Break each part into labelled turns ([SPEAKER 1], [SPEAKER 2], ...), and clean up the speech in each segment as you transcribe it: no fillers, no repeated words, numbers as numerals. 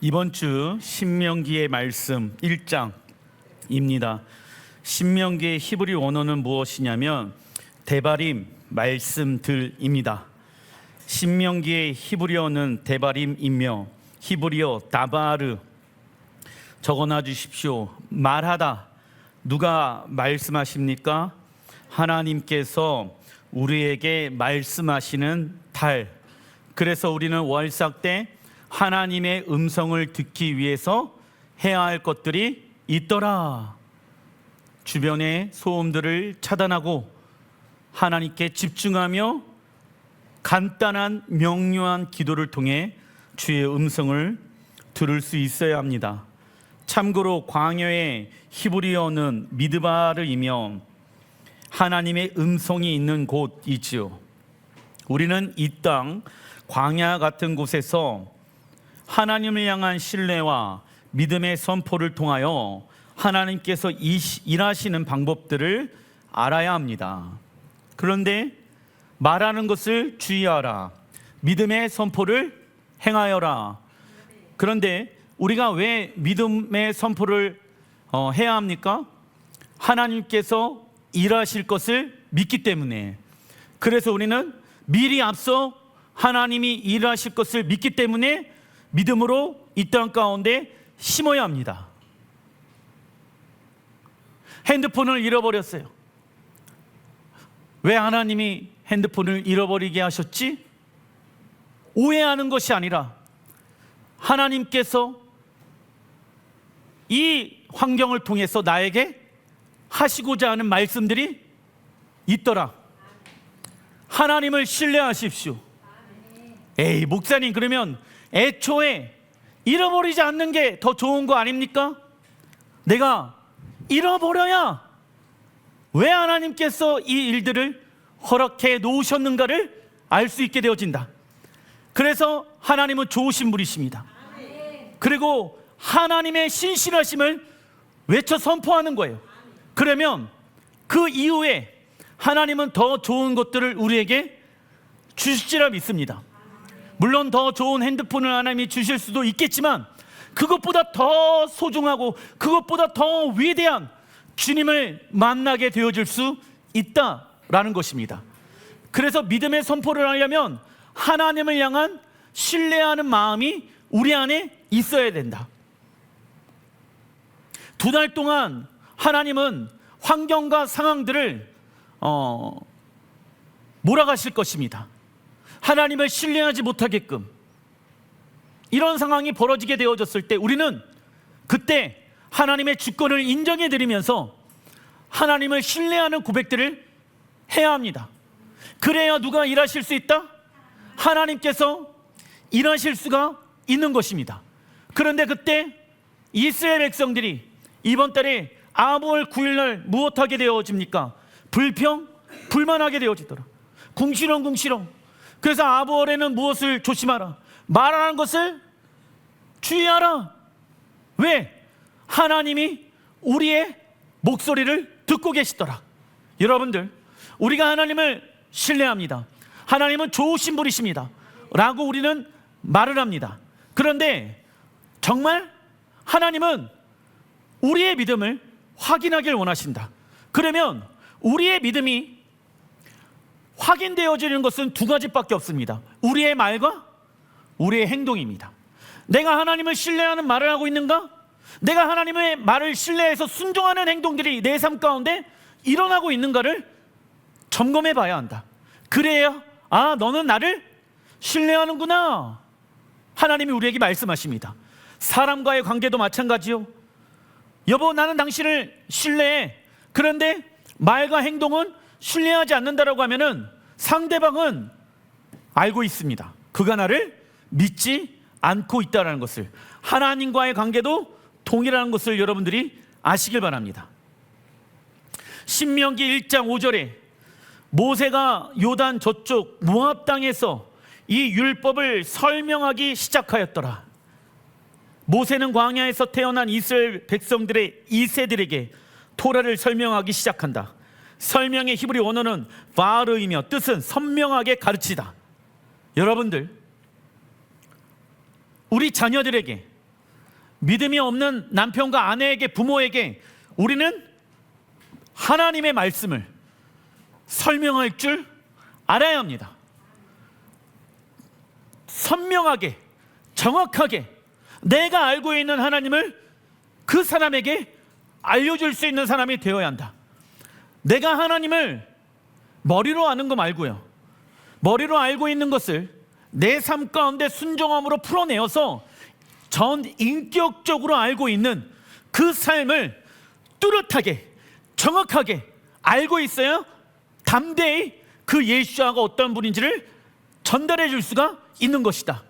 [SPEAKER 1] 이번 주 신명기의 말씀 1장입니다. 신명기의 히브리 원어는 무엇이냐면 데바림 말씀들입니다. 신명기의 히브리어는 데바림이며 히브리어 다바르. 적어놔 주십시오. 말하다. 누가 말씀하십니까? 하나님께서 우리에게 말씀하시는 달. 그래서 우리는 월삭 때 하나님의 음성을 듣기 위해서 해야 할 것들이 있더라. 주변의 소음들을 차단하고 하나님께 집중하며 간단한 명료한 기도를 통해 주의 음성을 들을 수 있어야 합니다. 참고로 광야의 히브리어는 미드바르이며 하나님의 음성이 있는 곳이지요. 우리는 이 땅 광야 같은 곳에서 하나님을 향한 신뢰와 믿음의 선포를 통하여 하나님께서 일하시는 방법들을 알아야 합니다. 그런데 말하는 것을 주의하라. 믿음의 선포를 행하여라. 그런데 우리가 왜 믿음의 선포를 해야 합니까? 하나님께서 일하실 것을 믿기 때문에. 그래서 우리는 미리 앞서 하나님이 일하실 것을 믿기 때문에 믿음으로 이 땅 가운데 심어야 합니다. 핸드폰을 잃어버렸어요. 왜 하나님이 핸드폰을 잃어버리게 하셨지? 오해하는 것이 아니라 하나님께서 이 환경을 통해서 나에게 하시고자 하는 말씀들이 있더라. 하나님을 신뢰하십시오. 에이, 목사님, 그러면 애초에 잃어버리지 않는 게 더 좋은 거 아닙니까? 내가 잃어버려야 왜 하나님께서 이 일들을 허락해 놓으셨는가를 알 수 있게 되어진다. 그래서 하나님은 좋으신 분이십니다. 그리고 하나님의 신실하심을 외쳐 선포하는 거예요. 그러면 그 이후에 하나님은 더 좋은 것들을 우리에게 주실지라 믿습니다. 물론 더 좋은 핸드폰을 하나님이 주실 수도 있겠지만 그것보다 더 소중하고 그것보다 더 위대한 주님을 만나게 되어질 수 있다라는 것입니다. 그래서 믿음의 선포를 하려면 하나님을 향한 신뢰하는 마음이 우리 안에 있어야 된다. 2달 동안 하나님은 환경과 상황들을 몰아가실 것입니다. 하나님을 신뢰하지 못하게끔 이런 상황이 벌어지게 되어졌을 때 우리는 그때 하나님의 주권을 인정해 드리면서 하나님을 신뢰하는 고백들을 해야 합니다. 그래야 누가 일하실 수 있다? 하나님께서 일하실 수가 있는 것입니다. 그런데 그때 이스라엘 백성들이 이번 달에 아무월 9일날 무엇하게 되어집니까? 불만하게 되어지더라. 궁시렁궁시렁. 그래서 아부월에는 무엇을 조심하라? 말하는 것을 주의하라. 왜? 하나님이 우리의 목소리를 듣고 계시더라. 여러분들, 우리가 하나님을 신뢰합니다. 하나님은 좋으신 분이십니다 라고 우리는 말을 합니다. 그런데 정말 하나님은 우리의 믿음을 확인하길 원하신다. 그러면 우리의 믿음이 확인되어지는 것은 2가지밖에 없습니다. 우리의 말과 우리의 행동입니다. 내가 하나님을 신뢰하는 말을 하고 있는가? 내가 하나님의 말을 신뢰해서 순종하는 행동들이 내 삶 가운데 일어나고 있는가를 점검해 봐야 한다. 그래야 너는 나를 신뢰하는구나. 하나님이 우리에게 말씀하십니다. 사람과의 관계도 마찬가지요. 여보, 나는 당신을 신뢰해. 그런데 말과 행동은 신뢰하지 않는다라고 하면은 상대방은 알고 있습니다. 그가 나를 믿지 않고 있다는 것을. 하나님과의 관계도 동일한 것을 여러분들이 아시길 바랍니다. 신명기 1장 5절에 모세가 요단 저쪽 모압 땅에서 이 율법을 설명하기 시작하였더라. 모세는 광야에서 태어난 이스라엘 백성들의 2세들에게 토라를 설명하기 시작한다. 설명의 히브리 원어는 바르이며 뜻은 선명하게 가르치다. 여러분들, 우리 자녀들에게 믿음이 없는 남편과 아내에게, 부모에게 우리는 하나님의 말씀을 설명할 줄 알아야 합니다. 선명하게, 정확하게 내가 알고 있는 하나님을 그 사람에게 알려줄 수 있는 사람이 되어야 한다. 내가 하나님을 머리로 아는 거 말고요, 머리로 알고 있는 것을 내 삶 가운데 순종함으로 풀어내어서 전 인격적으로 알고 있는 그 삶을 뚜렷하게, 정확하게 알고 있어야 담대히 그 예수아가 어떤 분인지를 전달해 줄 수가 있는 것이다.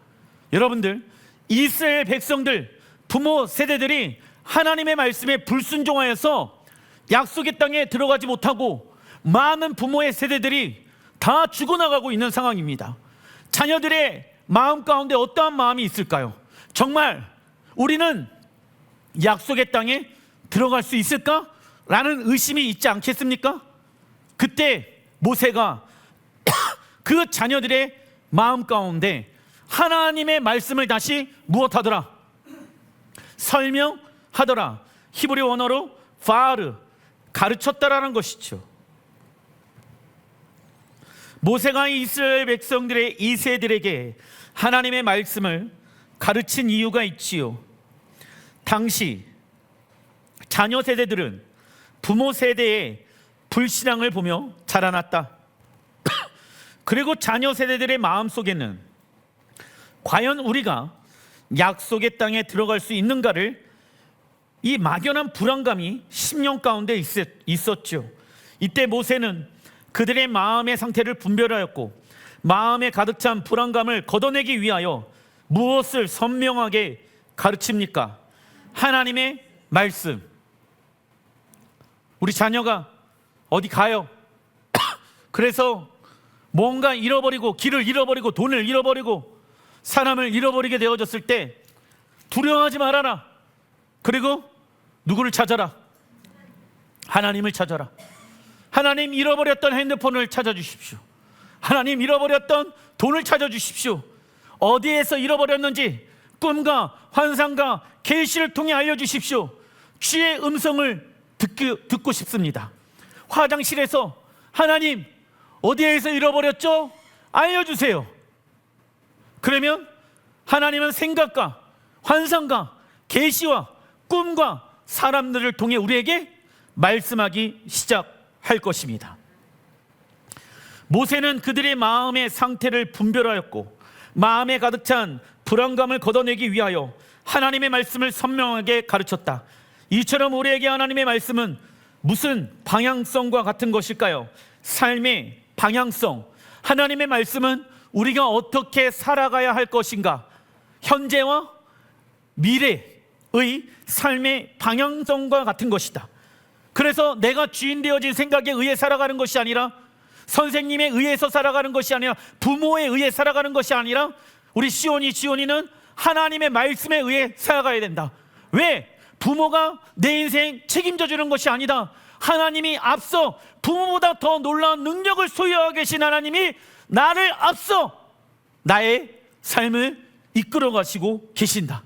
[SPEAKER 1] 여러분들, 이스라엘 백성들, 부모 세대들이 하나님의 말씀에 불순종하여서 약속의 땅에 들어가지 못하고 많은 부모의 세대들이 다 죽어나가고 있는 상황입니다. 자녀들의 마음 가운데 어떠한 마음이 있을까요? 정말 우리는 약속의 땅에 들어갈 수 있을까? 라는 의심이 있지 않겠습니까? 그때 모세가 그 자녀들의 마음 가운데 하나님의 말씀을 다시 무엇하더라? 설명하더라. 히브리 원어로 파르, 가르쳤다라는 것이죠. 모세가 이스라엘 백성들의 2세들에게 하나님의 말씀을 가르친 이유가 있지요. 당시 자녀 세대들은 부모 세대의 불신앙을 보며 자라났다. 그리고 자녀 세대들의 마음속에는 과연 우리가 약속의 땅에 들어갈 수 있는가를, 이 막연한 불안감이 10년 가운데 있었죠. 이때 모세는 그들의 마음의 상태를 분별하였고 마음에 가득 찬 불안감을 걷어내기 위하여 무엇을 선명하게 가르칩니까? 하나님의 말씀. 우리 자녀가 어디 가요. 그래서 뭔가 잃어버리고, 길을 잃어버리고, 돈을 잃어버리고, 사람을 잃어버리게 되어졌을 때 두려워하지 말아라. 그리고 누구를 찾아라? 하나님을 찾아라. 하나님, 잃어버렸던 핸드폰을 찾아주십시오. 하나님, 잃어버렸던 돈을 찾아주십시오. 어디에서 잃어버렸는지 꿈과 환상과 계시를 통해 알려주십시오. 주의 음성을 듣고 싶습니다. 화장실에서 하나님, 어디에서 잃어버렸죠? 알려주세요. 그러면 하나님은 생각과 환상과 계시와 꿈과 사람들을 통해 우리에게 말씀하기 시작할 것입니다. 모세는 그들의 마음의 상태를 분별하였고 마음에 가득 찬 불안감을 걷어내기 위하여 하나님의 말씀을 선명하게 가르쳤다. 이처럼 우리에게 하나님의 말씀은 무슨 방향성과 같은 것일까요? 삶의 방향성. 하나님의 말씀은 우리가 어떻게 살아가야 할 것인가, 현재와 미래의 삶의 방향성과 같은 것이다. 그래서 내가 주인 되어진 생각에 의해 살아가는 것이 아니라, 선생님에 의해서 살아가는 것이 아니라, 부모에 의해 살아가는 것이 아니라, 우리 지원이는 하나님의 말씀에 의해 살아가야 된다. 왜? 부모가 내 인생 책임져 주는 것이 아니다. 하나님이 앞서 부모보다 더 놀라운 능력을 소유하고 계신 하나님이 나를 앞서 나의 삶을 이끌어 가시고 계신다.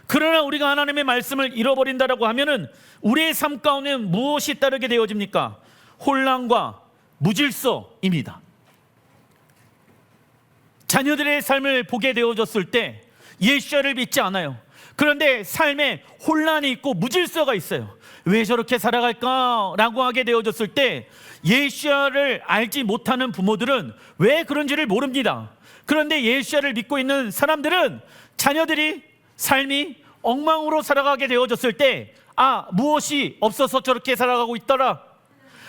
[SPEAKER 1] 그러나 우리가 하나님의 말씀을 잃어버린다라고 하면은 우리의 삶 가운데 무엇이 따르게 되어집니까? 혼란과 무질서입니다. 자녀들의 삶을 보게 되어졌을 때 예수를 믿지 않아요. 그런데 삶에 혼란이 있고 무질서가 있어요. 왜 저렇게 살아갈까라고 하게 되어졌을 때 예수를 알지 못하는 부모들은 왜 그런지를 모릅니다. 그런데 예수를 믿고 있는 사람들은 자녀들이 삶이 엉망으로 살아가게 되어졌을 때, 무엇이 없어서 저렇게 살아가고 있더라.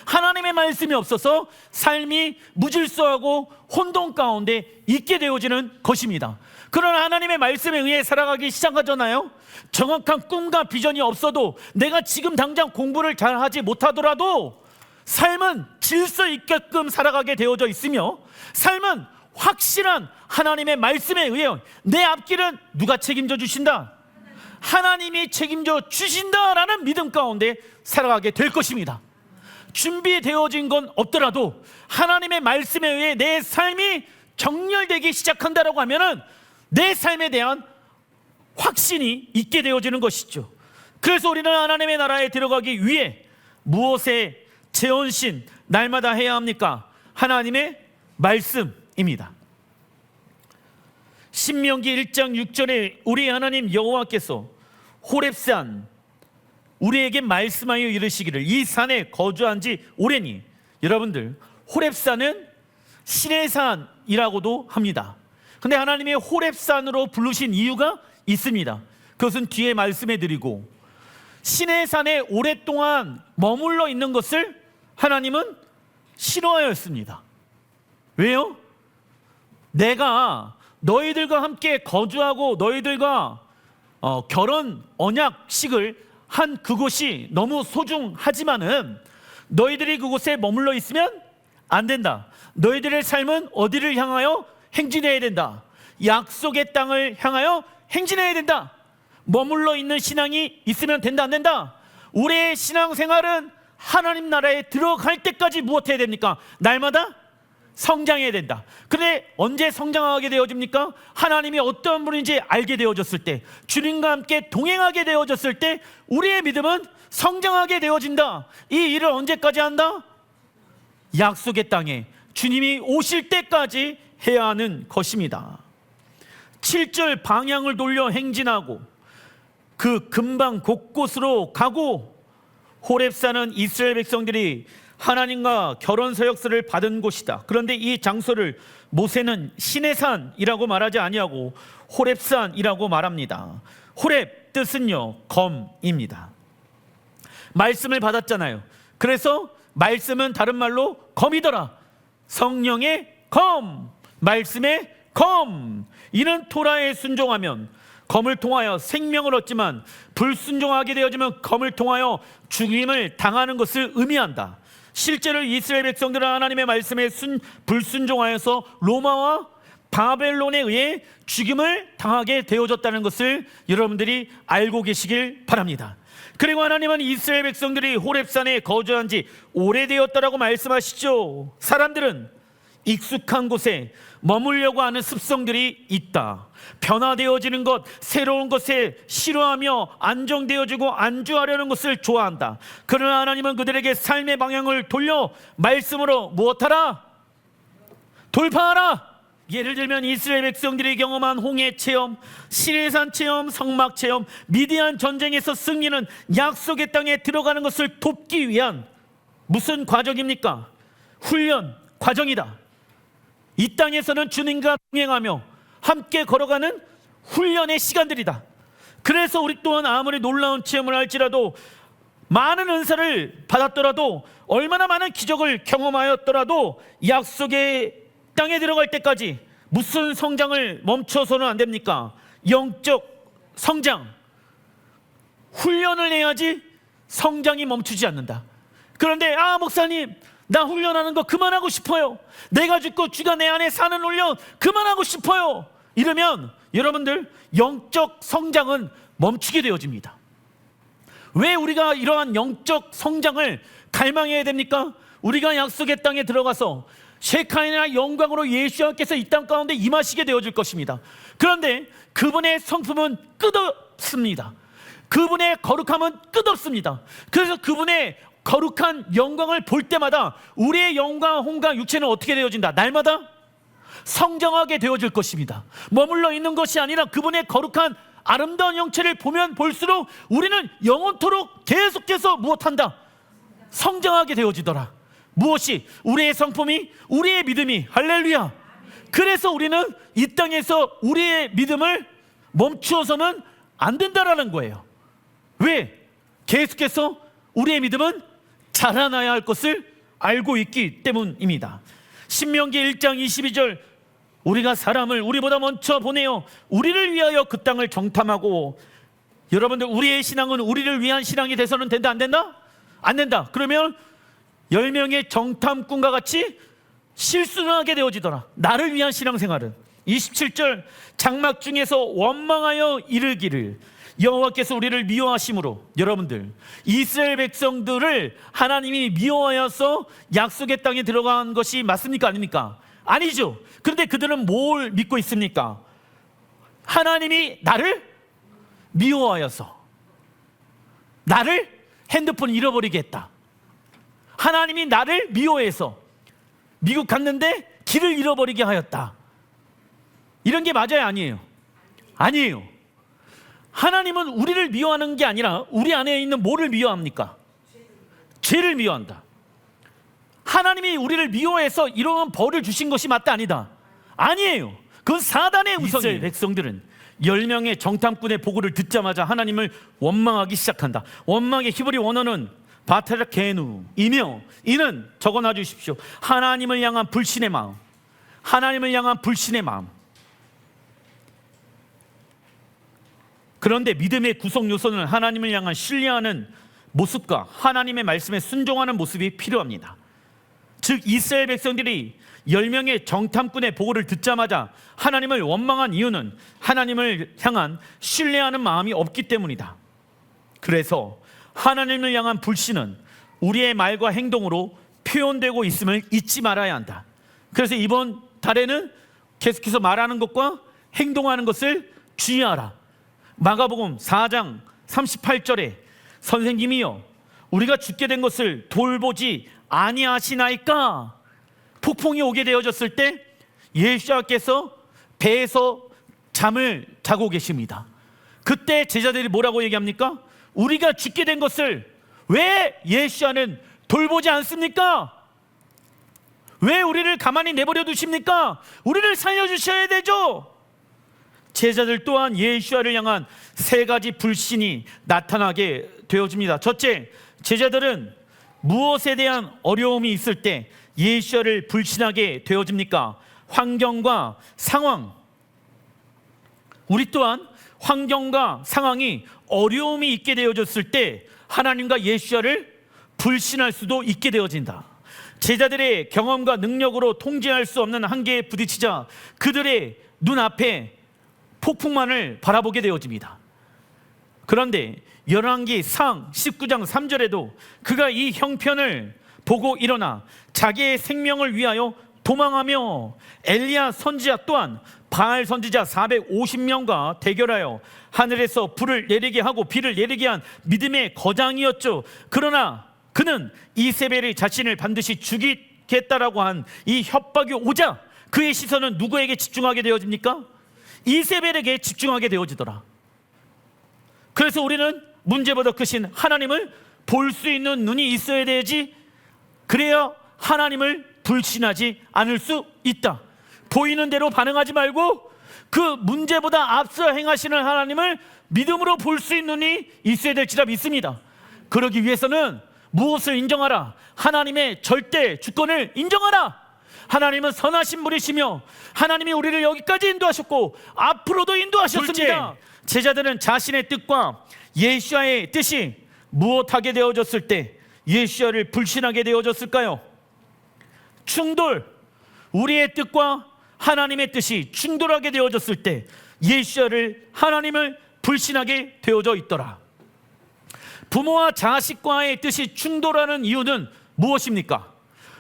[SPEAKER 1] 하나님의 말씀이 없어서 삶이 무질서하고 혼돈 가운데 있게 되어지는 것입니다. 그러나 하나님의 말씀에 의해 살아가기 시작하잖아요. 정확한 꿈과 비전이 없어도, 내가 지금 당장 공부를 잘하지 못하더라도 삶은 질서 있게끔 살아가게 되어져 있으며, 삶은 확실한 하나님의 말씀에 의해 내 앞길은 누가 책임져 주신다? 하나님이 책임져 주신다라는 믿음 가운데 살아가게 될 것입니다. 준비되어진 건 없더라도 하나님의 말씀에 의해 내 삶이 정렬되기 시작한다라고 하면은 내 삶에 대한 확신이 있게 되어지는 것이죠. 그래서 우리는 하나님의 나라에 들어가기 위해 무엇에 재혼신 날마다 해야 합니까? 하나님의 말씀입니다. 신명기 1장 6절에 우리 하나님 여호와께서 호렙산 우리에게 말씀하여 이르시기를 이 산에 거주한 지 오래니. 여러분들, 호렙산은 신의 산이라고도 합니다. 근데 하나님의 호렙산으로 부르신 이유가 있습니다. 그것은 뒤에 말씀해 드리고, 신의 산에 오랫동안 머물러 있는 것을 하나님은 싫어하였습니다. 왜요? 내가 너희들과 함께 거주하고 너희들과 결혼 언약식을 한 그곳이 너무 소중하지만은 너희들이 그곳에 머물러 있으면 안 된다. 너희들의 삶은 어디를 향하여 행진해야 된다. 약속의 땅을 향하여 행진해야 된다. 머물러 있는 신앙이 있으면 된다, 안 된다? 우리의 신앙생활은 하나님 나라에 들어갈 때까지 무엇해야 됩니까? 날마다 성장해야 된다. 그런데 언제 성장하게 되어집니까? 하나님이 어떤 분인지 알게 되어졌을 때, 주님과 함께 동행하게 되어졌을 때 우리의 믿음은 성장하게 되어진다. 이 일을 언제까지 한다? 약속의 땅에 주님이 오실 때까지 해야 하는 것입니다. 7절 방향을 돌려 행진하고 그 근방 곳곳으로 가고, 호렙산은 이스라엘 백성들이 하나님과 결혼 서약서를 받은 곳이다. 그런데 이 장소를 모세는 신의 산이라고 말하지 아니하고 호렙산이라고 말합니다. 호렙 뜻은요, 검입니다. 말씀을 받았잖아요. 그래서 말씀은 다른 말로 검이더라. 성령의 검, 말씀의 검. 이는 토라에 순종하면 검을 통하여 생명을 얻지만 불순종하게 되어지면 검을 통하여 죽임을 당하는 것을 의미한다. 실제로 이스라엘 백성들은 하나님의 말씀에 불순종하여서 로마와 바벨론에 의해 죽임을 당하게 되어졌다는 것을 여러분들이 알고 계시길 바랍니다. 그리고 하나님은 이스라엘 백성들이 호렙산에 거주한 지 오래되었다라고 말씀하시죠. 사람들은 익숙한 곳에 머물려고 하는 습성들이 있다. 변화되어지는 것, 새로운 것에 싫어하며 안정되어지고 안주하려는 것을 좋아한다. 그러나 하나님은 그들에게 삶의 방향을 돌려 말씀으로 무엇하라? 돌파하라. 예를 들면 이스라엘 백성들이 경험한 홍해 체험, 시내산 체험, 성막 체험, 미디안 전쟁에서 승리는 약속의 땅에 들어가는 것을 돕기 위한 무슨 과정입니까? 훈련 과정이다. 이 땅에서는 주님과 동행하며 함께 걸어가는 훈련의 시간들이다. 그래서 우리 또한 아무리 놀라운 체험을 할지라도, 많은 은사를 받았더라도, 얼마나 많은 기적을 경험하였더라도 약속의 땅에 들어갈 때까지 무슨 성장을 멈춰서는 안 됩니까? 영적 성장, 훈련을 해야지 성장이 멈추지 않는다. 그런데 목사님, 나 훈련하는 거 그만하고 싶어요. 내가 죽고 주가 내 안에 사는 훈련 그만하고 싶어요. 이러면 여러분들 영적 성장은 멈추게 되어집니다. 왜 우리가 이러한 영적 성장을 갈망해야 됩니까? 우리가 약속의 땅에 들어가서 셰카이나 영광으로 예수님께서 이 땅 가운데 임하시게 되어질 것입니다. 그런데 그분의 성품은 끝없습니다. 그분의 거룩함은 끝없습니다. 그래서 그분의 거룩한 영광을 볼 때마다 우리의 영광, 혼과 육체는 어떻게 되어진다? 날마다 성장하게 되어질 것입니다. 머물러 있는 것이 아니라 그분의 거룩한 아름다운 형체를 보면 볼수록 우리는 영원토록 계속해서 무엇한다? 성장하게 되어지더라. 무엇이? 우리의 성품이, 우리의 믿음이. 할렐루야. 그래서 우리는 이 땅에서 우리의 믿음을 멈추어서는 안 된다라는 거예요. 왜? 계속해서 우리의 믿음은 자라나야 할 것을 알고 있기 때문입니다. 신명기 1장 22절, 우리가 사람을 우리보다 먼저 보내어 우리를 위하여 그 땅을 정탐하고. 여러분들, 우리의 신앙은 우리를 위한 신앙이 돼서는 된다, 안 된다? 안 된다. 그러면 10명의 정탐꾼과 같이 실수를 하게 되어지더라. 나를 위한 신앙생활은. 27절, 장막 중에서 원망하여 이르기를 여호와께서 우리를 미워하심으로. 여러분들, 이스라엘 백성들을 하나님이 미워하여서 약속의 땅에 들어간 것이 맞습니까, 아닙니까? 아니죠. 그런데 그들은 뭘 믿고 있습니까? 하나님이 나를 미워하여서 나를 핸드폰 잃어버리게 했다. 하나님이 나를 미워해서 미국 갔는데 길을 잃어버리게 하였다. 이런 게 맞아요, 아니에요? 아니에요. 하나님은 우리를 미워하는 게 아니라 우리 안에 있는 뭐를 미워합니까? 죄를 미워한다. 하나님이 우리를 미워해서 이러한 벌을 주신 것이 맞다, 아니다? 아니에요. 그건 사단의 우성이에요. 이스라엘 백성들은 10명의 정탐꾼의 보고를 듣자마자 하나님을 원망하기 시작한다. 원망의 히브리 원어는 바테라케누이며 이는 적어놔 주십시오. 하나님을 향한 불신의 마음. 하나님을 향한 불신의 마음. 그런데 믿음의 구성 요소는 하나님을 향한 신뢰하는 모습과 하나님의 말씀에 순종하는 모습이 필요합니다. 즉 이스라엘 백성들이 10명의 정탐꾼의 보고를 듣자마자 하나님을 원망한 이유는 하나님을 향한 신뢰하는 마음이 없기 때문이다. 그래서 하나님을 향한 불신은 우리의 말과 행동으로 표현되고 있음을 잊지 말아야 한다. 그래서 이번 달에는 계속해서 말하는 것과 행동하는 것을 주의하라. 마가복음 4장 38절에 선생님이여 우리가 죽게 된 것을 돌보지 아니하시나이까. 폭풍이 오게 되어졌을 때 예수님께서 배에서 잠을 자고 계십니다. 그때 제자들이 뭐라고 얘기합니까? 우리가 죽게 된 것을 왜 예수님은 돌보지 않습니까? 왜 우리를 가만히 내버려 두십니까? 우리를 살려주셔야 되죠. 제자들 또한 예수님을 향한 세 가지 불신이 나타나게 되어집니다. 첫째, 제자들은 무엇에 대한 어려움이 있을 때 예수님을 불신하게 되어집니까? 환경과 상황. 우리 또한 환경과 상황이 어려움이 있게 되어졌을 때 하나님과 예수님을 불신할 수도 있게 되어진다. 제자들의 경험과 능력으로 통제할 수 없는 한계에 부딪히자 그들의 눈앞에 폭풍만을 바라보게 되어집니다. 그런데 열왕기상 19장 3절에도 그가 이 형편을 보고 일어나 자기의 생명을 위하여 도망하며 엘리야 선지자 또한 바알 선지자 450명과 대결하여 하늘에서 불을 내리게 하고 비를 내리게 한 믿음의 거장이었죠. 그러나 그는 이세벨이 자신을 반드시 죽이겠다라고 한 이 협박이 오자 그의 시선은 누구에게 집중하게 되어집니까? 이세벨에게 집중하게 되어지더라. 그래서 우리는 문제보다 크신 하나님을 볼 수 있는 눈이 있어야 되지, 그래야 하나님을 불신하지 않을 수 있다. 보이는 대로 반응하지 말고 그 문제보다 앞서 행하시는 하나님을 믿음으로 볼 수 있는 눈이 있어야 될지라 믿습니다. 그러기 위해서는 무엇을 인정하라? 하나님의 절대 주권을 인정하라. 하나님은 선하신 분이시며 하나님이 우리를 여기까지 인도하셨고 앞으로도 인도하셨습니다. 둘째, 제자들은 자신의 뜻과 예수와의 뜻이 무엇하게 되어졌을 때 예수를 불신하게 되어졌을까요? 충돌. 우리의 뜻과 하나님의 뜻이 충돌하게 되어졌을 때 예수를 하나님을 불신하게 되어져 있더라. 부모와 자식과의 뜻이 충돌하는 이유는 무엇입니까?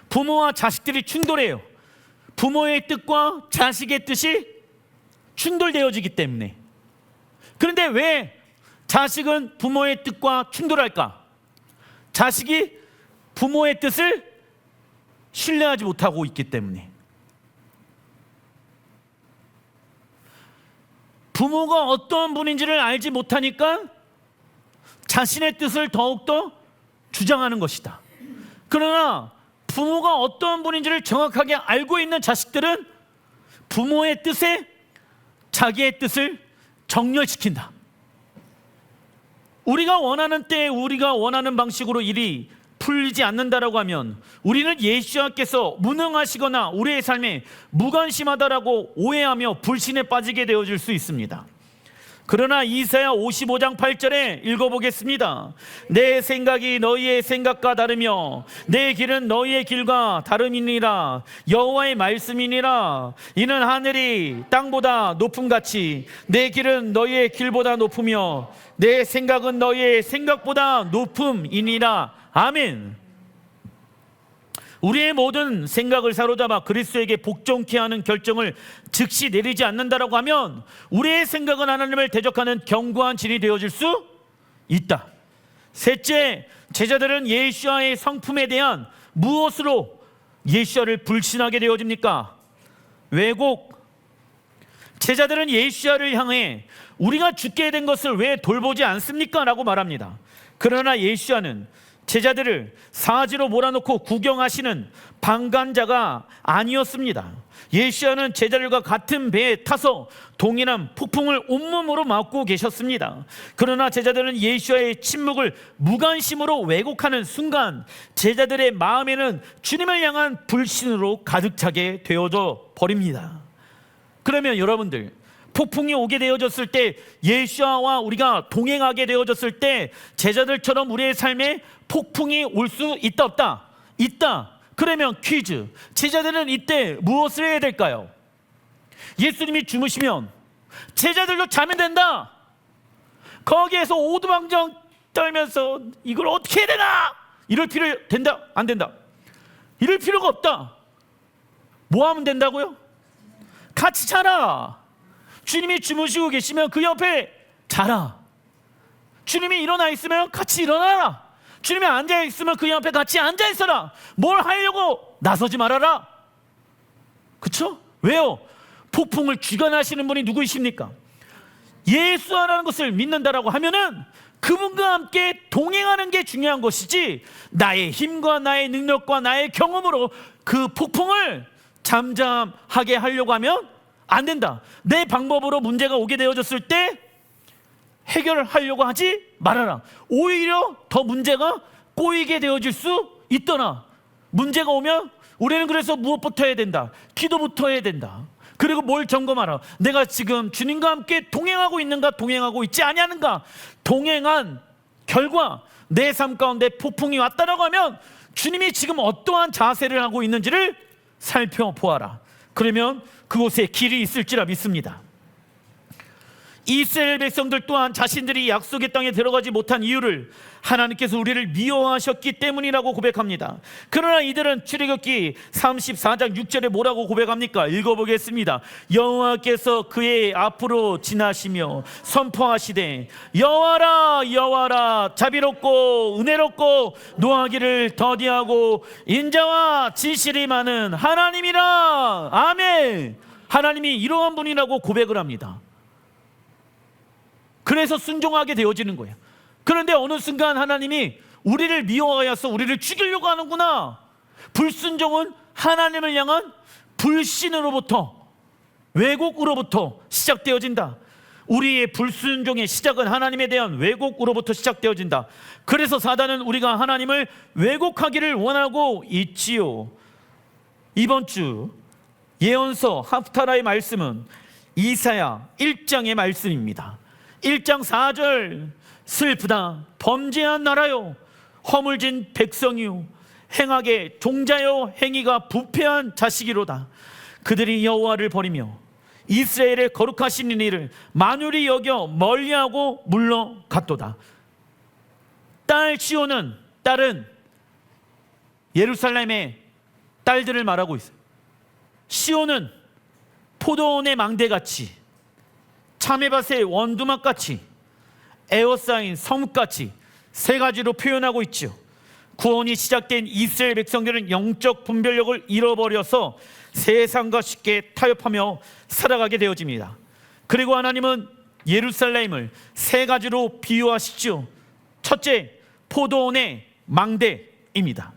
[SPEAKER 1] 부모와 자식들이 충돌해요. 부모의 뜻과 자식의 뜻이 충돌되어지기 때문에. 그런데 왜 자식은 부모의 뜻과 충돌할까? 자식이 부모의 뜻을 신뢰하지 못하고 있기 때문에. 부모가 어떤 분인지를 알지 못하니까 자신의 뜻을 더욱더 주장하는 것이다. 그러나 부모가 어떤 분인지를 정확하게 알고 있는 자식들은 부모의 뜻에 자기의 뜻을 정렬시킨다. 우리가 원하는 때에 우리가 원하는 방식으로 일이 풀리지 않는다라고 하면 우리는 예수님께서 무능하시거나 우리의 삶에 무관심하다라고 오해하며 불신에 빠지게 되어질 수 있습니다. 그러나 이사야 55장 8절에 읽어보겠습니다. 내 생각이 너희의 생각과 다르며 내 길은 너희의 길과 다름이니라. 여호와의 말씀이니라. 이는 하늘이 땅보다 높음같이 내 길은 너희의 길보다 높으며 내 생각은 너희의 생각보다 높음이니라. 아멘. 우리의 모든 생각을 사로잡아 그리스도에게 복종케 하는 결정을 즉시 내리지 않는다라고 하면 우리의 생각은 하나님을 대적하는 견고한 진이 되어질 수 있다. 셋째, 제자들은 예수와의 성품에 대한 무엇으로 예수와를 불신하게 되어집니까? 왜곡. 제자들은 예수와를 향해 우리가 죽게 된 것을 왜 돌보지 않습니까? 라고 말합니다. 그러나 예수와는 제자들을 사지로 몰아놓고 구경하시는 방관자가 아니었습니다. 예수와는 제자들과 같은 배에 타서 동일한 폭풍을 온몸으로 맞고 계셨습니다. 그러나 제자들은 예수와의 침묵을 무관심으로 왜곡하는 순간 제자들의 마음에는 주님을 향한 불신으로 가득 차게 되어져 버립니다. 그러면 여러분들, 폭풍이 오게 되어졌을 때, 예수와 우리가 동행하게 되어졌을 때 제자들처럼 우리의 삶에 폭풍이 올 수 있다 없다? 있다. 그러면 퀴즈, 제자들은 이때 무엇을 해야 될까요? 예수님이 주무시면 제자들도 자면 된다. 거기에서 오두방정 떨면서 이걸 어떻게 해야 되나? 이럴 필요 된다? 안 된다? 이럴 필요가 없다. 뭐 하면 된다고요? 같이 자라. 주님이 주무시고 계시면 그 옆에 자라. 주님이 일어나 있으면 같이 일어나라. 주님이 앉아 있으면 그 옆에 같이 앉아 있어라. 뭘 하려고 나서지 말아라. 그렇죠? 왜요? 폭풍을 주관하시는 분이 누구이십니까? 예수라는 것을 믿는다라고 하면은 그분과 함께 동행하는 게 중요한 것이지, 나의 힘과 나의 능력과 나의 경험으로 그 폭풍을 잠잠하게 하려고 하면 안 된다. 내 방법으로 문제가 오게 되어졌을 때 해결하려고 하지 말아라. 오히려 더 문제가 꼬이게 되어질 수 있더라. 문제가 오면 우리는 그래서 무엇부터 해야 된다? 기도부터 해야 된다. 그리고 뭘 점검하라? 내가 지금 주님과 함께 동행하고 있는가, 동행하고 있지 아니하는가? 동행한 결과 내 삶 가운데 폭풍이 왔다라고 하면 주님이 지금 어떠한 자세를 하고 있는지를 살펴보아라. 그러면 그곳에 길이 있을지라 믿습니다. 이스라엘 백성들 또한 자신들이 약속의 땅에 들어가지 못한 이유를 하나님께서 우리를 미워하셨기 때문이라고 고백합니다. 그러나 이들은 출애굽기 34장 6절에 뭐라고 고백합니까? 읽어보겠습니다. 여호와께서 그의 앞으로 지나시며 선포하시되 여호와라 여호와라 자비롭고 은혜롭고 노하기를 더디하고 인자와 진실이 많은 하나님이라. 아멘. 하나님이 이러한 분이라고 고백을 합니다. 그래서 순종하게 되어지는 거예요. 그런데 어느 순간 하나님이 우리를 미워하여서 우리를 죽이려고 하는구나. 불순종은 하나님을 향한 불신으로부터, 왜곡으로부터 시작되어진다. 우리의 불순종의 시작은 하나님에 대한 왜곡으로부터 시작되어진다. 그래서 사단은 우리가 하나님을 왜곡하기를 원하고 있지요. 이번 주 예언서 하프타라의 말씀은 이사야 1장의 말씀입니다. 1장 4절, 슬프다 범죄한 나라요 허물진 백성이요 행하게 종자요 행위가 부패한 자식이로다. 그들이 여호와를 버리며 이스라엘의 거룩하신 이를 만유리 여겨 멀리하고 물러갔도다. 딸 시온은, 딸은 예루살렘의 딸들을 말하고 있어요. 시온은 포도원의 망대같이, 참외밭의 원두막같이, 에워싸인 섬같이 세 가지로 표현하고 있죠. 구원이 시작된 이스라엘 백성들은 영적 분별력을 잃어버려서 세상과 쉽게 타협하며 살아가게 되어집니다. 그리고 하나님은 예루살렘을 세 가지로 비유하시죠. 첫째, 포도원의 망대입니다.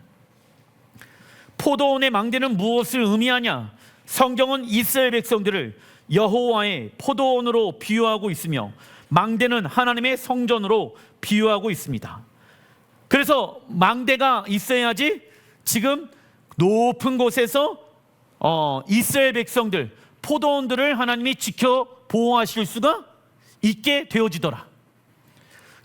[SPEAKER 1] 포도원의 망대는 무엇을 의미하냐? 성경은 이스라엘 백성들을 여호와의 포도원으로 비유하고 있으며 망대는 하나님의 성전으로 비유하고 있습니다. 그래서 망대가 있어야지 지금 높은 곳에서 이스라엘 백성들, 포도원들을 하나님이 지켜 보호하실 수가 있게 되어지더라.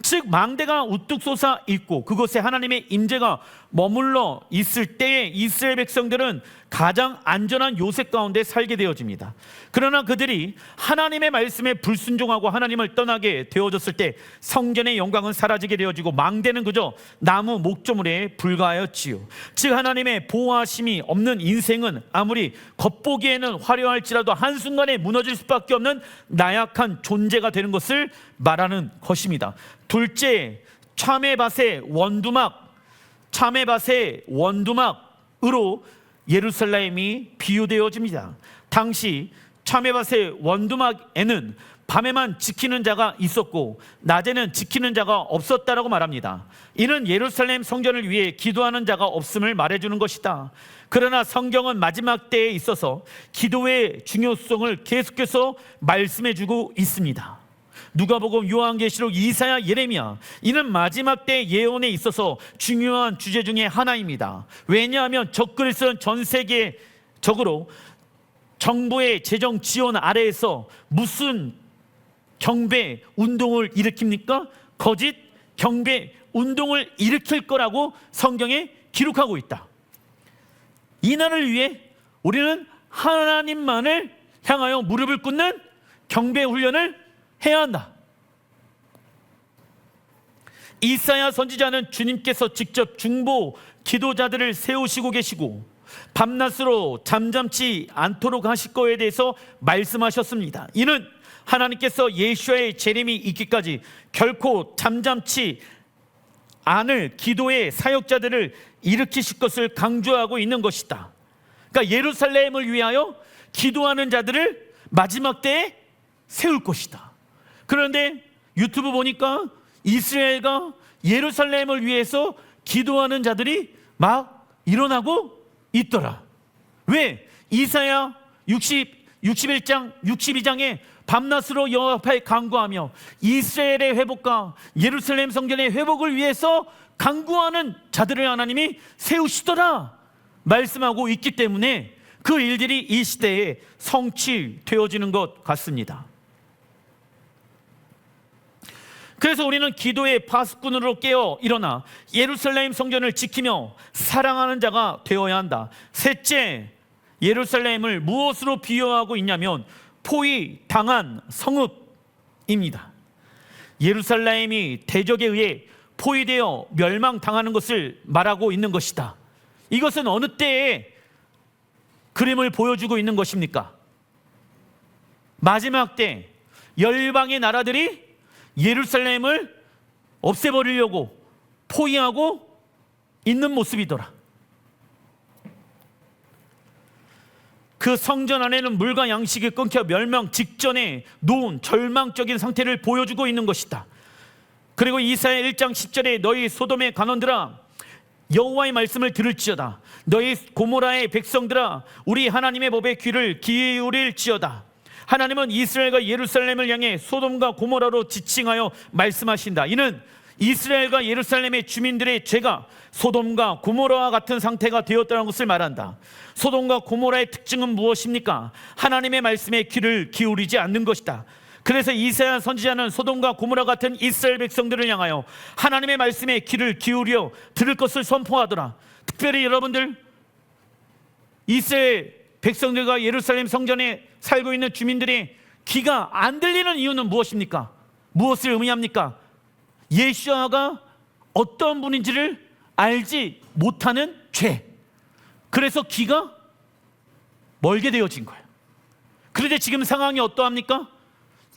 [SPEAKER 1] 즉 망대가 우뚝 솟아 있고 그곳에 하나님의 임재가 머물러 있을 때에 이스라엘 백성들은 가장 안전한 요새 가운데 살게 되어집니다. 그러나 그들이 하나님의 말씀에 불순종하고 하나님을 떠나게 되어졌을 때 성전의 영광은 사라지게 되어지고 망대는 그저 나무 목조물에 불과하였지요. 즉 하나님의 보호하심이 없는 인생은 아무리 겉보기에는 화려할지라도 한순간에 무너질 수밖에 없는 나약한 존재가 되는 것을 말하는 것입니다. 둘째, 참외밭의 원두막으로 예루살렘이 비유되어집니다. 당시 참외밭의 원두막에는 밤에만 지키는 자가 있었고 낮에는 지키는 자가 없었다라고 말합니다. 이는 예루살렘 성전을 위해 기도하는 자가 없음을 말해주는 것이다. 그러나 성경은 마지막 때에 있어서 기도의 중요성을 계속해서 말씀해주고 있습니다. 누가복음, 요한계시록, 이사야, 예레미야, 이는 마지막 때 예언에 있어서 중요한 주제 중에 하나입니다. 왜냐하면 적그리스도는 전 세계적으로 정부의 재정 지원 아래에서 무슨 경배 운동을 일으킵니까? 거짓 경배 운동을 일으킬 거라고 성경에 기록하고 있다. 이 날을 위해 우리는 하나님만을 향하여 무릎을 꿇는 경배 훈련을 해야 한다. 이사야 선지자는 주님께서 직접 중보 기도자들을 세우시고 계시고 밤낮으로 잠잠치 않도록 하실 거에 대해서 말씀하셨습니다. 이는 하나님께서 예수와의 재림이 있기까지 결코 잠잠치 않을 기도의 사역자들을 일으키실 것을 강조하고 있는 것이다. 그러니까 예루살렘을 위하여 기도하는 자들을 마지막 때에 세울 것이다. 그런데 유튜브 보니까 이스라엘과 예루살렘을 위해서 기도하는 자들이 막 일어나고 있더라. 왜? 이사야 61장 62장에 밤낮으로 여호와 앞에 간구하며 이스라엘의 회복과 예루살렘 성전의 회복을 위해서 간구하는 자들을 하나님이 세우시더라 말씀하고 있기 때문에 그 일들이 이 시대에 성취되어지는 것 같습니다. 그래서 우리는 기도의 파수꾼으로 깨어 일어나 예루살렘 성전을 지키며 사랑하는 자가 되어야 한다. 셋째, 예루살렘을 무엇으로 비유하고 있냐면 포위당한 성읍입니다. 예루살렘이 대적에 의해 포위되어 멸망당하는 것을 말하고 있는 것이다. 이것은 어느 때의 그림을 보여주고 있는 것입니까? 마지막 때 열방의 나라들이 예루살렘을 없애버리려고 포위하고 있는 모습이더라. 그 성전 안에는 물과 양식이 끊겨 멸망 직전에 놓은 절망적인 상태를 보여주고 있는 것이다. 그리고 이사야 1장 10절에 너희 소돔의 간원들아 여호와의 말씀을 들을지어다. 너희 고모라의 백성들아 우리 하나님의 법에 귀를 기울일지어다. 하나님은 이스라엘과 예루살렘을 향해 소돔과 고모라로 지칭하여 말씀하신다. 이는 이스라엘과 예루살렘의 주민들의 죄가 소돔과 고모라와 같은 상태가 되었다는 것을 말한다. 소돔과 고모라의 특징은 무엇입니까? 하나님의 말씀에 귀를 기울이지 않는 것이다. 그래서 이사야 선지자는 소돔과 고모라 같은 이스라엘 백성들을 향하여 하나님의 말씀에 귀를 기울여 들을 것을 선포하더라. 특별히 여러분들 이스라엘 백성들과 예루살렘 성전에 살고 있는 주민들의 귀가 안 들리는 이유는 무엇입니까? 무엇을 의미합니까? 예수아가 어떤 분인지를 알지 못하는 죄. 그래서 귀가 멀게 되어진 거예요. 그런데 지금 상황이 어떠합니까?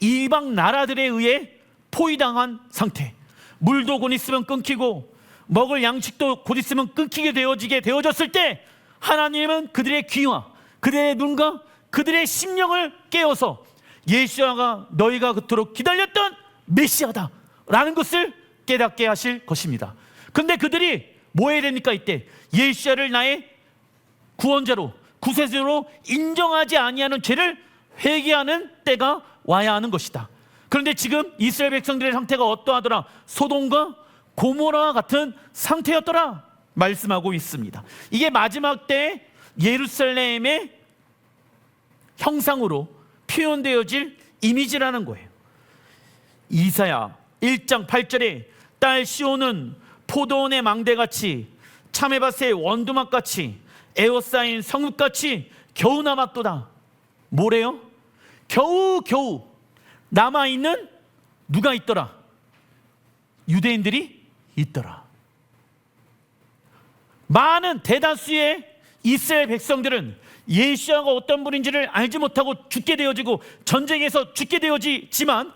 [SPEAKER 1] 이방 나라들에 의해 포위당한 상태. 물도 곧 있으면 끊기고 먹을 양식도 곧 있으면 끊기게 되어졌을 때 하나님은 그들의 귀와 그들의 눈과 그들의 심령을 깨워서 예수아가 너희가 그토록 기다렸던 메시아다 라는 것을 깨닫게 하실 것입니다. 근데 그들이 뭐 해야 됩니까? 이때 예수아를 나의 구원자로 구세주로 인정하지 아니하는 죄를 회개하는 때가 와야 하는 것이다. 그런데 지금 이스라엘 백성들의 상태가 어떠하더라? 소돔과 고모라와 같은 상태였더라 말씀하고 있습니다. 이게 마지막 때 예루살렘의 형상으로 표현되어질 이미지라는 거예요. 이사야 1장 8절에 딸 시온은 포도원의 망대같이 참외밭의 원두막같이 에워싸인 성읍같이 겨우 남았도다. 뭐래요? 겨우 남아있는 누가 있더라? 유대인들이 있더라. 많은 대다수의 이스라엘 백성들은 예수야가 어떤 분인지를 알지 못하고 죽게 되어지고 전쟁에서 죽게 되어지지만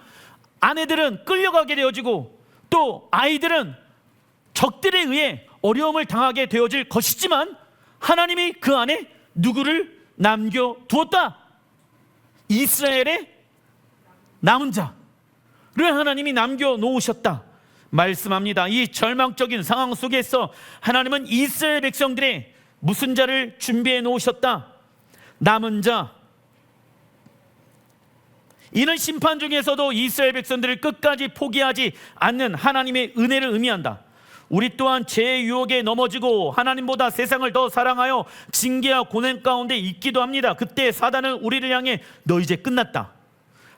[SPEAKER 1] 아내들은 끌려가게 되어지고 또 아이들은 적들에 의해 어려움을 당하게 되어질 것이지만 하나님이 그 안에 누구를 남겨두었다. 이스라엘의 남은 자를 하나님이 남겨놓으셨다 말씀합니다. 이 절망적인 상황 속에서 하나님은 이스라엘 백성들의 무슨 자를 준비해 놓으셨다? 남은 자. 이는 심판 중에서도 이스라엘 백성들을 끝까지 포기하지 않는 하나님의 은혜를 의미한다. 우리 또한 죄의 유혹에 넘어지고 하나님보다 세상을 더 사랑하여 징계와 고난 가운데 있기도 합니다. 그때 사단은 우리를 향해 너 이제 끝났다,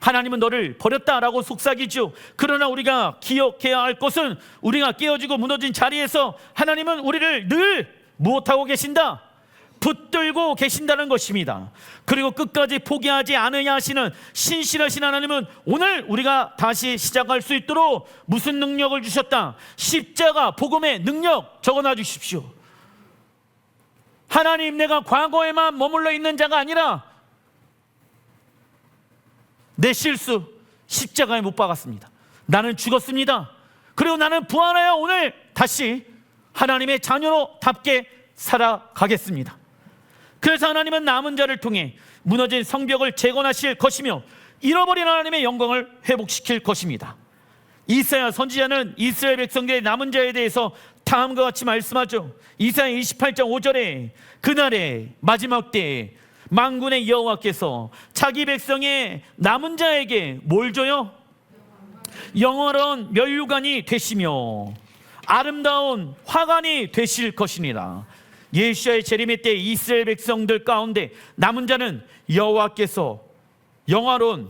[SPEAKER 1] 하나님은 너를 버렸다라고 속삭이죠. 그러나 우리가 기억해야 할 것은 우리가 깨어지고 무너진 자리에서 하나님은 우리를 늘 무엇하고 계신다? 붙들고 계신다는 것입니다. 그리고 끝까지 포기하지 않으냐 하시는 신실하신 하나님은 오늘 우리가 다시 시작할 수 있도록 무슨 능력을 주셨다? 십자가 복음의 능력 적어놔 주십시오. 하나님, 내가 과거에만 머물러 있는 자가 아니라 내 실수 십자가에 못 박았습니다. 나는 죽었습니다. 그리고 나는 부활하여 오늘 다시 하나님의 자녀로답게 살아가겠습니다. 그래서 하나님은 남은 자를 통해 무너진 성벽을 재건하실 것이며 잃어버린 하나님의 영광을 회복시킬 것입니다. 이사야 선지자는 이스라엘 백성들의 남은 자에 대해서 다음과 같이 말씀하죠. 이사야 28장 5절에 그날의 마지막 때에 만군의 여호와께서 자기 백성의 남은 자에게 뭘 줘요? 영원한 면류관이 되시며 아름다운 화관이 되실 것이니라. 예수야의 재림의 때 이스라엘 백성들 가운데 남은 자는 여호와께서 영화로운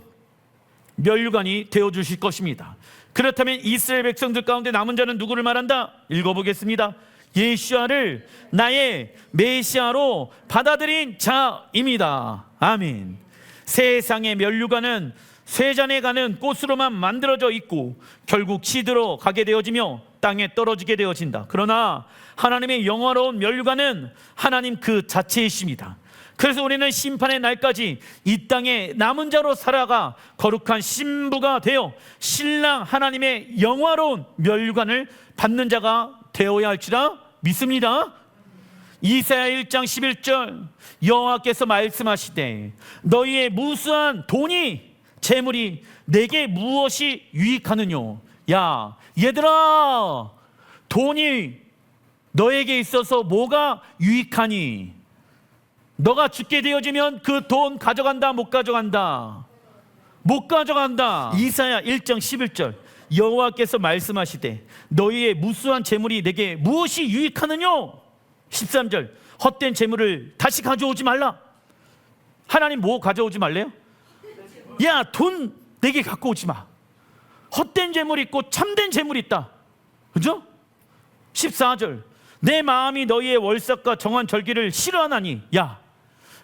[SPEAKER 1] 면류관이 되어주실 것입니다. 그렇다면 이스라엘 백성들 가운데 남은 자는 누구를 말한다? 읽어보겠습니다. 예수야를 나의 메시아로 받아들인 자입니다. 아멘. 세상의 면류관은 쇠잔에 가는 꽃으로만 만들어져 있고 결국 시들어 가게 되어지며 땅에 떨어지게 되어진다. 그러나 하나님의 영화로운 면류관은 하나님 그 자체이십니다. 그래서 우리는 심판의 날까지 이 땅에 남은 자로 살아가 거룩한 신부가 되어 신랑 하나님의 영화로운 면류관을 받는 자가 되어야 할지라 믿습니다. 이사야 1장 11절 여호와께서 말씀하시되 너희의 무수한 돈이 재물이 내게 무엇이 유익하느냐. 야 얘들아, 돈이 너에게 있어서 뭐가 유익하니? 너가 죽게 되어지면 그 돈 가져간다, 못 가져간다? 못 가져간다. 이사야 1장 11절 여호와께서 말씀하시되 너희의 무수한 재물이 내게 무엇이 유익하느냐. 13절 헛된 재물을 다시 가져오지 말라. 하나님 뭐 가져오지 말래요? 야, 돈 내게 갖고 오지 마. 헛된 재물이 있고 참된 재물이 있다. 그죠? 14절 내 마음이 너희의 월삭과 정한 절기를 싫어하나니. 야,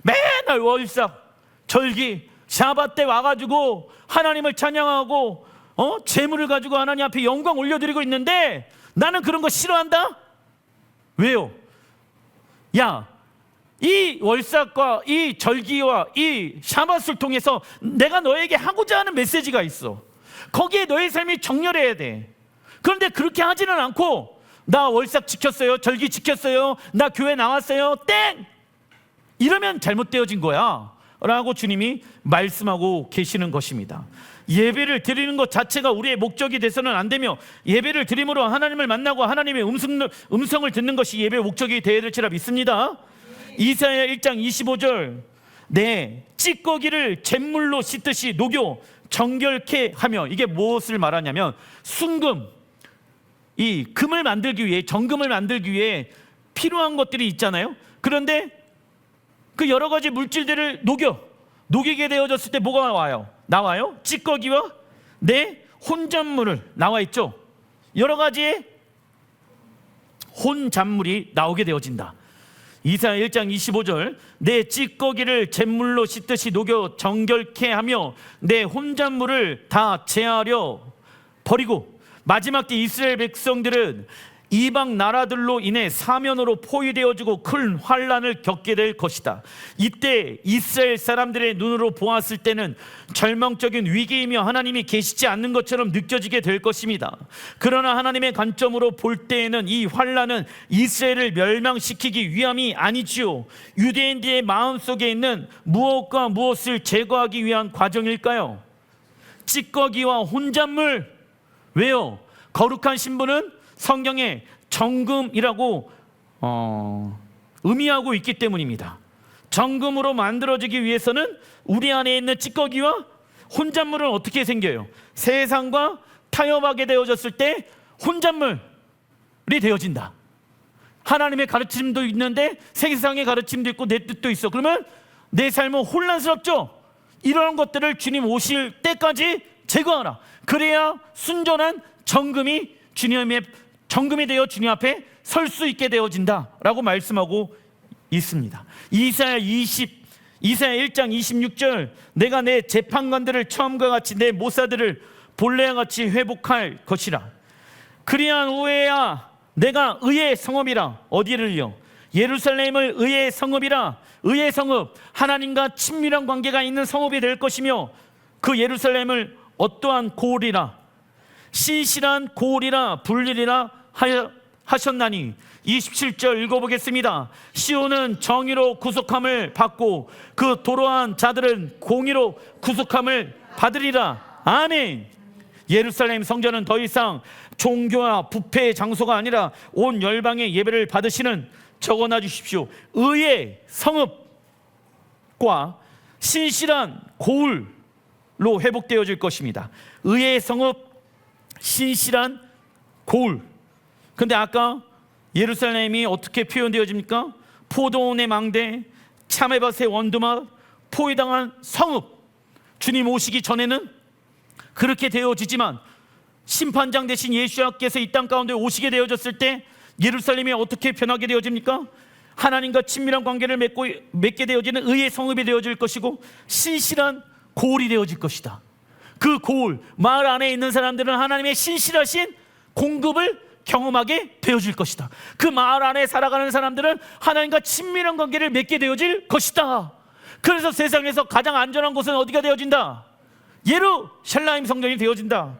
[SPEAKER 1] 맨날 월삭 절기 샤밧 때 와가지고 하나님을 찬양하고 재물을 가지고 하나님 앞에 영광 올려드리고 있는데 나는 그런 거 싫어한다? 왜요? 야, 이 월삭과 이 절기와 이 샤밧을 통해서 내가 너에게 하고자 하는 메시지가 있어. 거기에 너의 삶이 정렬해야 돼. 그런데 그렇게 하지는 않고 나 월삭 지켰어요, 절기 지켰어요, 나 교회 나왔어요, 땡! 이러면 잘못되어진 거야 라고 주님이 말씀하고 계시는 것입니다. 예배를 드리는 것 자체가 우리의 목적이 돼서는 안 되며 예배를 드림으로 하나님을 만나고 하나님의 음성을 듣는 것이 예배의 목적이 되어야 될지라 믿습니다. 이사야 1장 25절 네 찌꺼기를 잿물로 씻듯이 녹여 정결케 하며. 이게 무엇을 말하냐면 순금, 이 금을 만들기 위해, 정금을 만들기 위해 필요한 것들이 있잖아요. 그런데 그 여러 가지 물질들을 녹이게 되어졌을 때 뭐가 나와요? 찌꺼기와 내 혼잣물을 나와 있죠. 여러 가지의 혼잣물이 나오게 되어진다. 이사야 1장 25절, 내 찌꺼기를 잿물로 씻듯이 녹여 정결케 하며 내 혼잣물을 다 제하려 버리고, 마지막 때 이스라엘 백성들은 이방 나라들로 인해 사면으로 포위되어지고 큰 환란을 겪게 될 것이다. 이때 이스라엘 사람들의 눈으로 보았을 때는 절망적인 위기이며 하나님이 계시지 않는 것처럼 느껴지게 될 것입니다. 그러나 하나님의 관점으로 볼 때에는 이 환란은 이스라엘을 멸망시키기 위함이 아니지요. 유대인들의 마음속에 있는 무엇과 무엇을 제거하기 위한 과정일까요? 찌꺼기와 혼잣물. 왜요? 거룩한 신부는 성경에 정금이라고 의미하고 있기 때문입니다. 정금으로 만들어지기 위해서는 우리 안에 있는 찌꺼기와 혼잣물은 어떻게 생겨요? 세상과 타협하게 되어졌을 때 혼잣물이 되어진다. 하나님의 가르침도 있는데 세상의 가르침도 있고 내 뜻도 있어. 그러면 내 삶은 혼란스럽죠? 이런 것들을 주님 오실 때까지 제거하라. 그래야 순전한 정금이 되어 주님 앞에 설 수 있게 되어진다라고 말씀하고 있습니다. 이사야 1장 26절, 내가 내 재판관들을 처음과 같이 내 모사들을 본래와 같이 회복할 것이라. 그리한 후에야 내가 의의 성읍이라. 어디를요? 예루살렘을 의의 성읍이라. 의의 성읍, 하나님과 친밀한 관계가 있는 성읍이 될 것이며, 그 예루살렘을 어떠한 고을이라, 신실한 고을이라 불리리라 하셨나니. 27절 읽어보겠습니다. 시온은 정의로 구속함을 받고 그 도로한 자들은 공의로 구속함을 받으리라. 아멘. 예루살렘 성전은 더 이상 종교와 부패의 장소가 아니라 온 열방의 예배를 받으시는, 적어놔 주십시오, 의의 성읍과 신실한 고을로 회복되어질 것입니다. 의의 성읍, 신실한 고을. 근데 아까 예루살렘이 어떻게 표현되어집니까? 포도원의 망대, 참외밭의 원두막, 포위당한 성읍. 주님 오시기 전에는 그렇게 되어지지만 심판장 대신 예수께서 이 땅 가운데 오시게 되어졌을 때 예루살렘이 어떻게 변하게 되어집니까? 하나님과 친밀한 관계를 맺게 되어지는 의의 성읍이 되어질 것이고, 신실한 고을이 되어질 것이다. 그 고을, 마을 안에 있는 사람들은 하나님의 신실하신 공급을 경험하게 되어질 것이다. 그 마을 안에 살아가는 사람들은 하나님과 친밀한 관계를 맺게 되어질 것이다. 그래서 세상에서 가장 안전한 곳은 어디가 되어진다? 예루살렘 성전이 되어진다.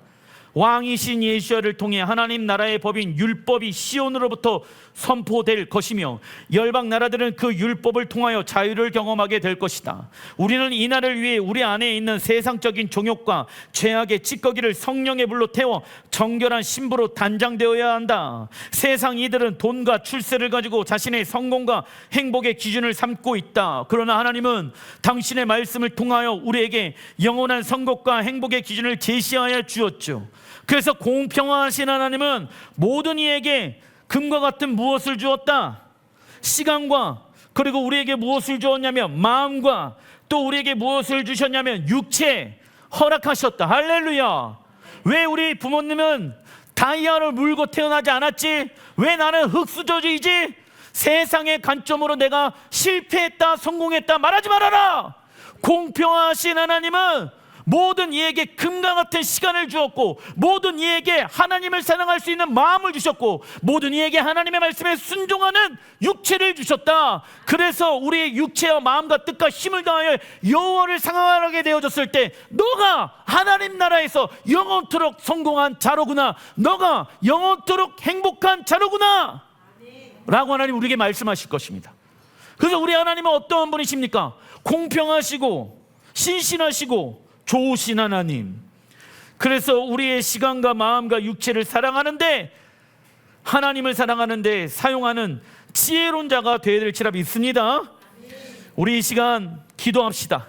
[SPEAKER 1] 왕이신 예수야를 통해 하나님 나라의 법인 율법이 시온으로부터 선포될 것이며, 열방 나라들은 그 율법을 통하여 자유를 경험하게 될 것이다. 우리는 이 날을 위해 우리 안에 있는 세상적인 종욕과 죄악의 찌꺼기를 성령의 불로 태워 정결한 신부로 단장되어야 한다. 세상 이들은 돈과 출세를 가지고 자신의 성공과 행복의 기준을 삼고 있다. 그러나 하나님은 당신의 말씀을 통하여 우리에게 영원한 성공과 행복의 기준을 제시하여 주었죠. 그래서 공평하신 하나님은 모든 이에게 금과 같은 무엇을 주었다? 시간과, 그리고 우리에게 무엇을 주었냐면 마음과, 또 우리에게 무엇을 주셨냐면 육체 허락하셨다. 할렐루야. 왜 우리 부모님은 다이아를 물고 태어나지 않았지? 왜 나는 흙수저이지? 세상의 관점으로 내가 실패했다, 성공했다 말하지 말아라. 공평하신 하나님은 모든 이에게 금과 같은 시간을 주었고, 모든 이에게 하나님을 사랑할 수 있는 마음을 주셨고, 모든 이에게 하나님의 말씀에 순종하는 육체를 주셨다. 그래서 우리의 육체와 마음과 뜻과 힘을 다하여 여호와를 사랑하게 되어졌을 때 너가 하나님 나라에서 영원토록 성공한 자로구나, 너가 영원토록 행복한 자로구나 라고 하나님 우리에게 말씀하실 것입니다. 그래서 우리 하나님은 어떠한 분이십니까? 공평하시고 신실하시고 좋으신 하나님. 그래서 우리의 시간과 마음과 육체를 사랑하는데, 하나님을 사랑하는데 사용하는 지혜로운 자가 되어야 될지라 믿습니다. 우리 이 시간 기도합시다.